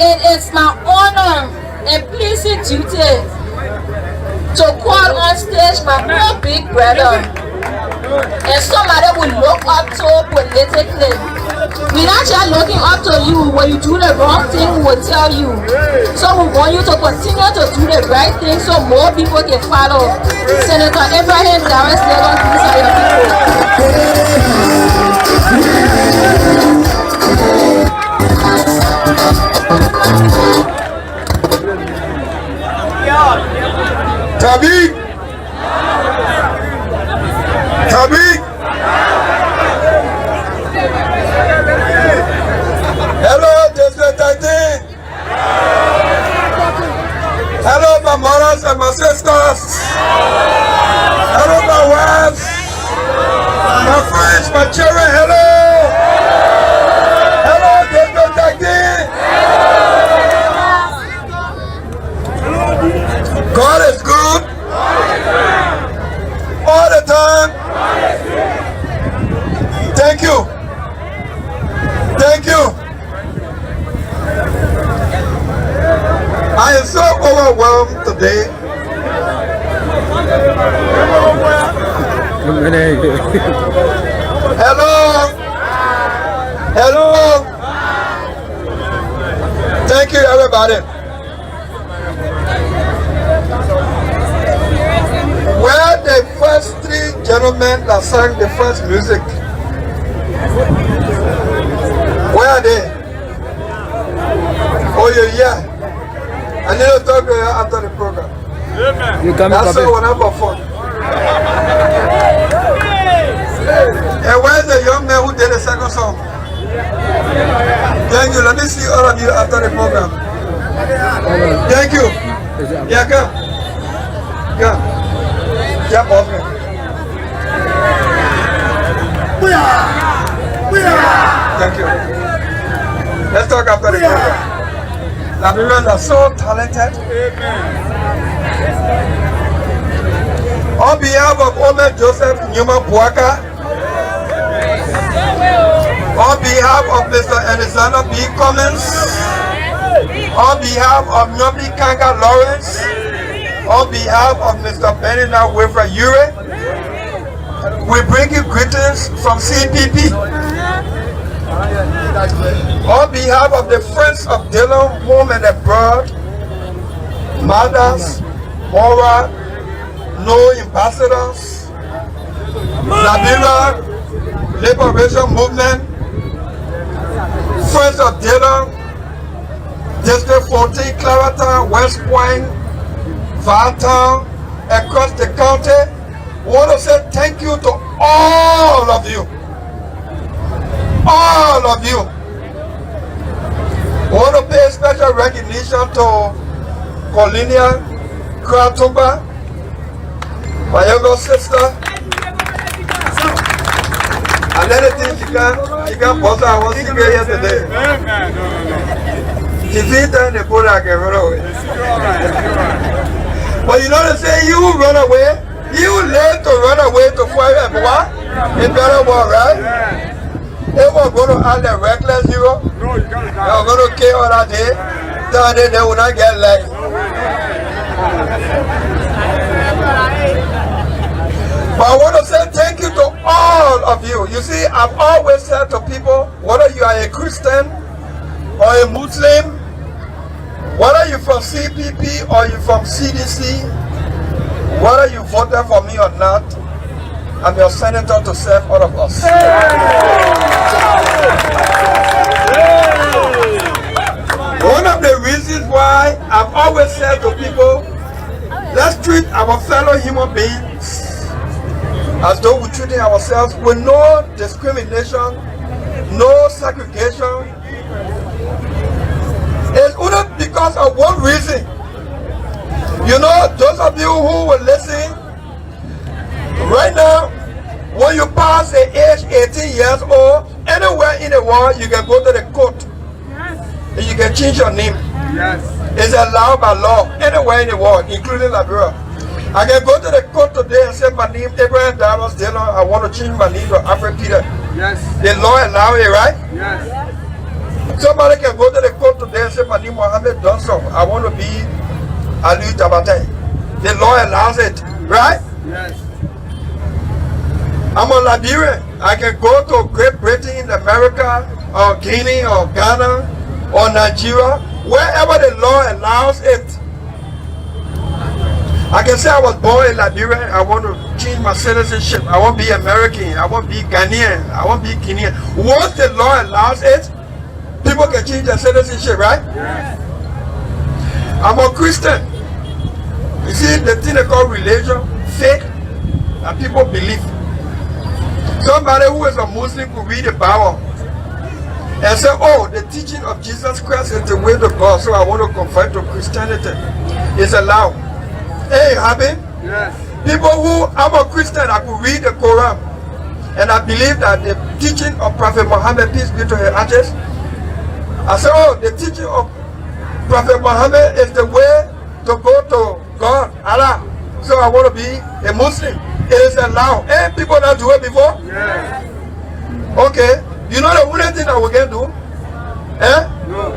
it is my honor and pleasing duty to call on stage my own big brother and somebody we look up to politically. We're not just looking up to you. When you do the wrong thing, we will tell you. So we want you to continue to do the right thing so more people can follow. Senator Abraham Darius Lagos, these are your Tabik! Tabik! Hello, District 13! Hello, my mothers and my sisters! Hello, my wives! My friends, my children, hello! Hello, District 13! God is good all the time. Thank you. Thank you. I am so overwhelmed today. Hello. Hello. Thank you, everybody. Where the first three gentlemen that sang the first music? Where are they? Oh, you're here. I need to talk to you after the program. You come That's all when I perform. And where's the young man who did the second song? Thank you. Let me see all of you after the program. Thank you. Yeah, come. Come. Jump off me. Thank you. Let's talk after the program. Liberians are so talented. On behalf of Omer Joseph Newman Bwaka, on behalf of Mr. Alexander B. Cummins, on behalf of Nyomi Kanga Lawrence, on behalf of Mr. Benina Wilfred Ure, we bring you greetings from CPP. On behalf of the Friends of Dillon, home and abroad, mothers, moral, no ambassadors, Liberia Liberation Movement, Friends of Dillon, District 14, Clarendon, West Point, Valtown, across the county. I want to say thank you to all of you. All of you. I want to pay special recognition to Colinia Kratumba, my younger sister. And anything she can bust out. I was sitting here yesterday. She feeds her in the boat I can run away. But you know they say you run away, you live to run away to fire and what? It better work, right? They were going to add the reckless hero. They were going to kill all that day. That day they would not get life. But I want to say thank you to all of you. You see, I've always said to people, whether you are a Christian or a Muslim, whether you're from CPP or you're from CDC, whether you voted for me or not, I'm your senator to serve all of us. One of the reasons why I've always said to people, let's treat our fellow human beings as though we're treating ourselves with no discrimination, no segregation. It's only because of one reason. You know, those of you who will listen, right now, when you pass the age 18 years old, anywhere in the world, you can go to the court. And you can change your name. Yes. It's allowed by law, anywhere in the world, including Liberia. I can go to the court today and say my name, Abraham Darius Dillon, I want to change my name to Alfred Peter. Yes. The law allows it, right? Yes. Somebody can go to the court today and say, Mani Mohammed done so. I want to be Ali Jabate. The law allows it, right? Yes. I'm a Liberian. I can go to Great Britain, America, or Guinea, or Ghana, or Nigeria, wherever the law allows it. I can say I was born in Liberia. I want to change my citizenship. I want to be American. I want to be Ghanaian. I want to be Guinean. Once the law allows it, people can change their citizenship, right? Yes. I'm a Christian. You see, the thing they call religion, faith, and people believe. Somebody who is a Muslim could read the Bible and say, oh, the teaching of Jesus Christ is the way to God, so I want to convert to Christianity. It's allowed. Hey, happy? Yes. People who, I'm a Christian, I could read the Quran, and I believe that the teaching of Prophet Muhammad, peace be to his ashes. I say, oh, the teaching of Prophet Muhammad is the way to go to God, Allah. So I want to be a Muslim. It is allowed. Hey, people not do it before? Yes. Okay. You know the only thing that we can do? Eh? No.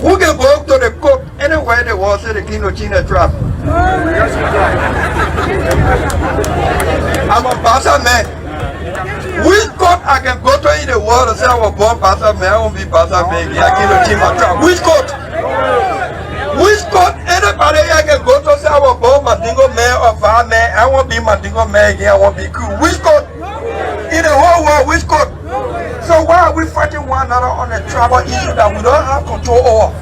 Who can go to the court anywhere they want to say the king of China trap? I'm a Bassa man. Which court I can go to in the world and say I was born Bassa man, I won't be Bassa man, I king of China trap. Which court? Which court anybody I can go to say I was born Mandingo man or Far man, I won't be Mandingo man again, I won't be cool. Which court? In the whole world, which court? So why are we fighting one another on a tribal issue that we don't have control over?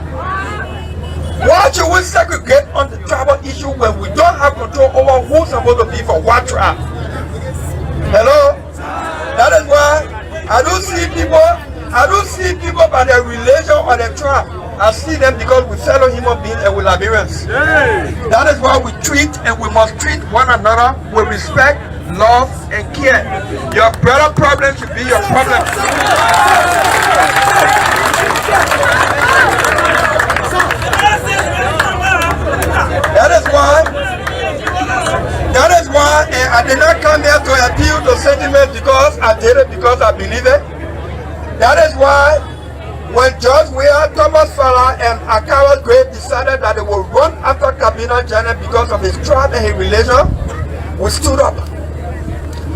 Why should we segregate on the tribal issue when we don't have control over who's supposed to be for what tribe? Hello? That is why I don't see people by their religion or their tribe. I see them because we fellow human beings and we Liberians. That is why we treat and we must treat one another with respect, love, and care. Your brother problem should be your problem. That is why I did not come here to appeal to sentiment because I did it because I believe it. That is why when George Weah, Thomas Fowler, and Akawa Gray decided that they would run after Kabina Janet because of his tribe and his religion, we stood up.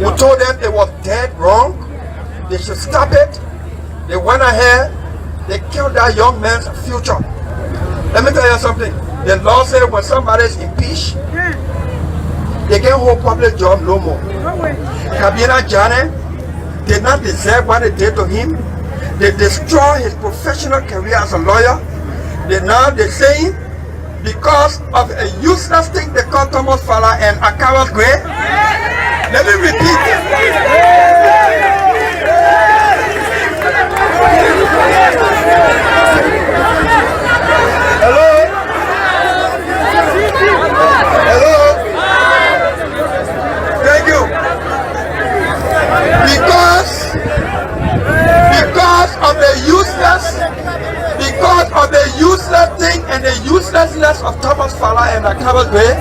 We told them it was dead wrong. They should stop it. They went ahead. They killed that young man's future. Let me tell you something. The law said when somebody is impeached, they can't hold public job no more. Kabina Janet did not deserve what they did to him. They destroyed his professional career as a lawyer. They're saying because of a useless thing they call Thomas Fowler and Akawa Gray. Let me repeat. Hello? Hello? Thank you. Because of the useless thing and the uselessness of Thomas Fowler and Akawa Gray,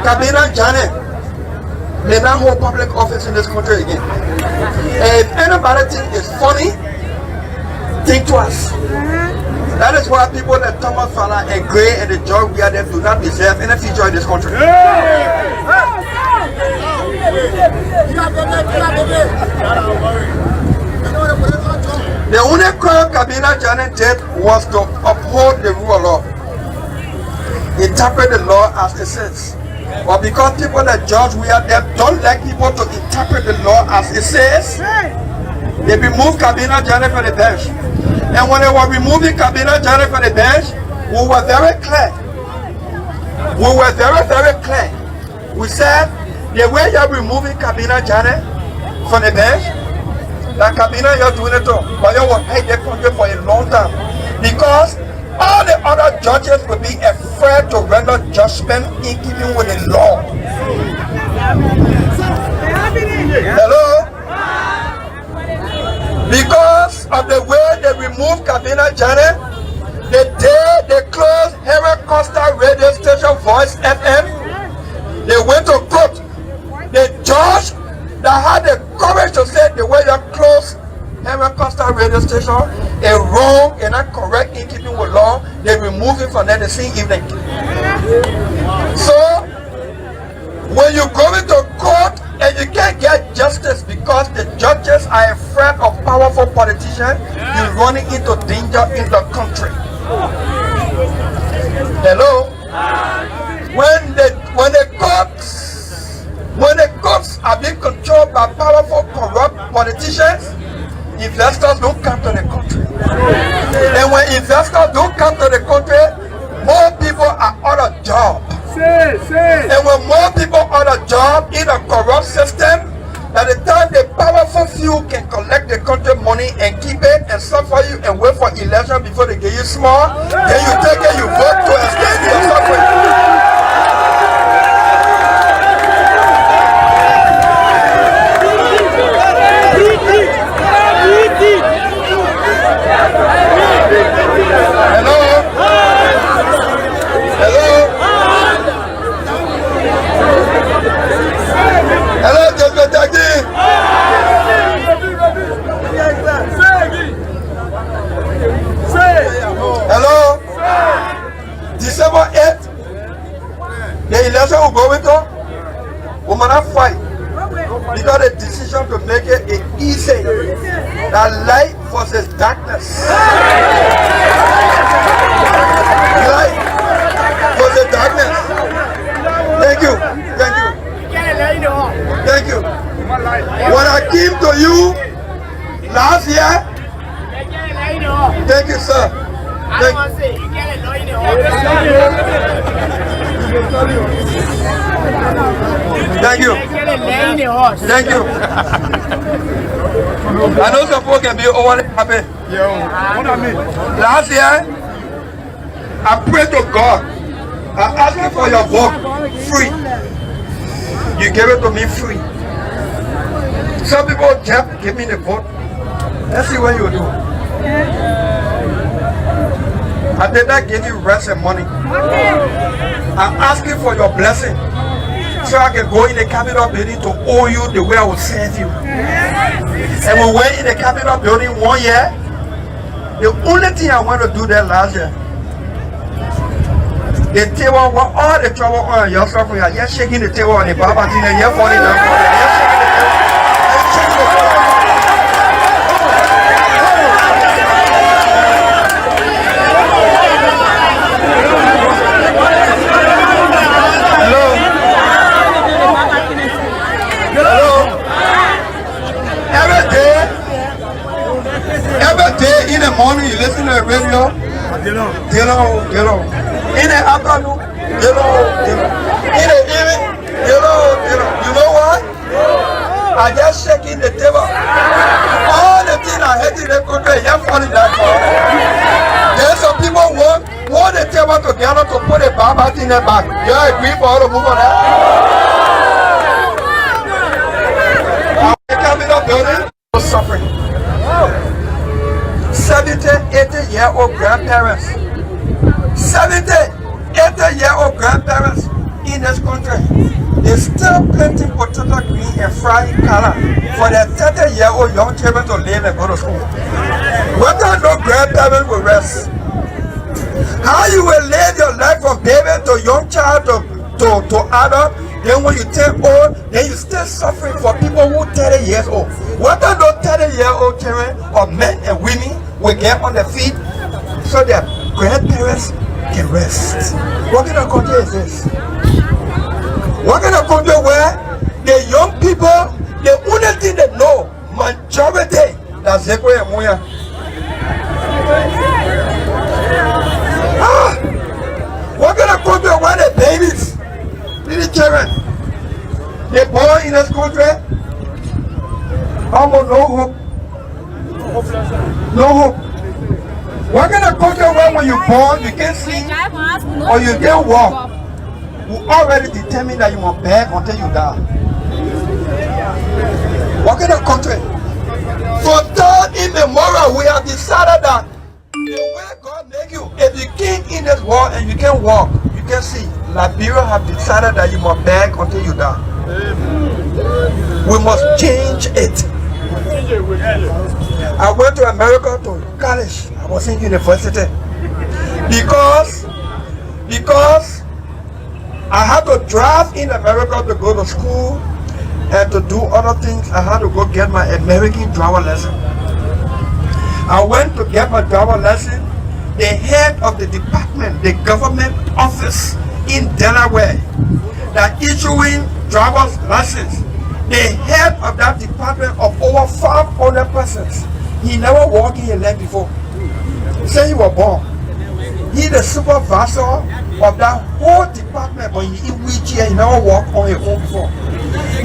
Kabina Janet may not hold public office in this country again. And if anybody think it's funny, think twice. That is why people like Thomas Fowler and Gray and the George Weah them do not deserve any future in this country. The only crime Kabina Janet did was to uphold the rule of law, interpret the law as it says. But because people like George Weah don't like people to interpret the law as it says, they removed Kabina Janet from the bench. And when they were removing Kabina Janet from the bench, we were very clear. We were very, very clear. We said, the way you're removing Kabina Janet from the bench, that Kabina, you're doing it too. But you will hate the country for a long time. Because all the other judges will be afraid to render judgment in keeping with the law. Hello? Because of the way they removed Kabina Janet, the day they closed Herald Costa radio station Voice FM, they went to court. The judge that had the courage to say the way you close Herald Costa commercial radio station, and wrong and not correct in keeping with law, they remove him from there the same evening. So, when you go into court and you can't get justice because the judges are afraid of powerful politicians, you're running into danger in the country. Hello? When the courts are being controlled by powerful, corrupt politicians, investors don't come to the country. And when investors don't come to the country, more people are out of job. And when more people are out of job in a corrupt system, by the time the powerful few can collect the country money and keep it and suffer you and wait for election before they give you small, then you take it, you vote to extend your suffering. Hello? Hello? Hello, Joseph Taki. Hello? December 8th, the election will go into. We might not fight because the decision to make it easy. That light versus darkness. Light versus darkness. Thank you. Thank you. Thank you. When I came to you last year, thank you, sir. Thank you. Thank you. I know some people can be overly happy. Last year, I prayed to God. I asked you for your vote free. You gave it to me free. Some people just give me the vote. Let's see what you do. I did not give you rest and money. I'm asking for your blessing so I can go in the Capitol building to owe you the way I will serve you. And we went in the Capitol building 1 year. The only thing I want to do there last year, the table with all the trouble on your suffering, you're shaking the table on the Baba and you're falling down. You're shaking the table. In the morning, you listen to the radio. Get on. In the afternoon, get on. In the evening, get on. You know what? I just shaking the table. All the things I hate in the country, you're falling down. There's some people want the table together to put a Baba in the back. You agree for all the move on that? I'm coming up building, suffering. 70, 80-year-old grandparents, 70, 80-year-old grandparents in this country, they still planting potato green and frying color for their 30-year-old young children to live and go to school. What kind of grandparents will rest? How you will live your life from baby to young child to adult, then when you turn old, then you still suffering for people who 30 years old. What kind of 30-year-old children or men and women will get on their feet so their grandparents can rest? What kind of country is this? What kind of country where the young people, the only thing they know, majority, that's Zekwe and Muya. What kind of country where the babies, little children, they born in this country, almost no hope. No hope. What kind of country where when you born, you can't see or you can't walk, we already determined that you will beg until you die? What kind of country? For time immemorial, we have decided that the way God make you, if you can't in this world and you can't walk, you can see, Liberia have decided that you must beg until you die. We must change it. I went to America to college. I was in university. Because I had to drive in America to go to school and to do other things. I had to go get my American driver lesson. I went to get my driver lesson. The head of the department, the government office in Delaware that issuing driver's license, the head of that department of over 500 persons, he never walked in his leg before. He said he was born. He the supervisor of that whole department, but he in wheelchair, he never walked on his own before.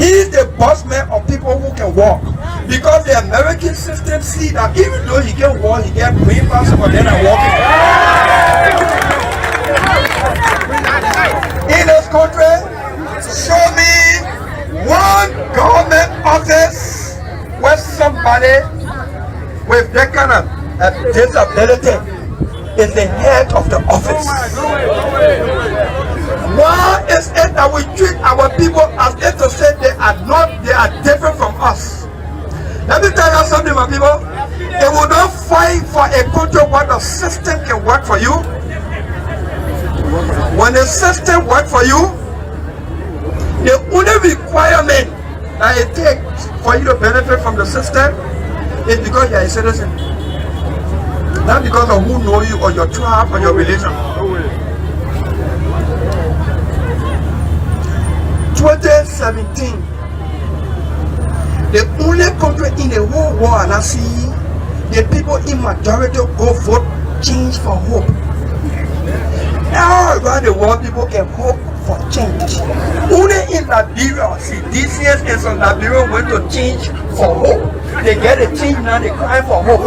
He is the boss man of people who can walk. Because the American system see that even though he can walk, he get brain faster but then I'm walking. In this country, show me one government office where somebody with that kind of disability is the head of the office. Why is it that we treat our people as if to say they are different from us? Let me tell you something, my people. They will not fight for a country where the system can work for you. When the system works for you, the only requirement that it takes for you to benefit from the system is because you are a citizen. Not because of who know you or your tribe or your religion. 2017, the only country in the whole world I see the people in majority go vote change for hope. All around the world, people can hope for change. Only in Liberia, see, DCS and some Liberia went to change for hope. They get a change now, they cry for hope.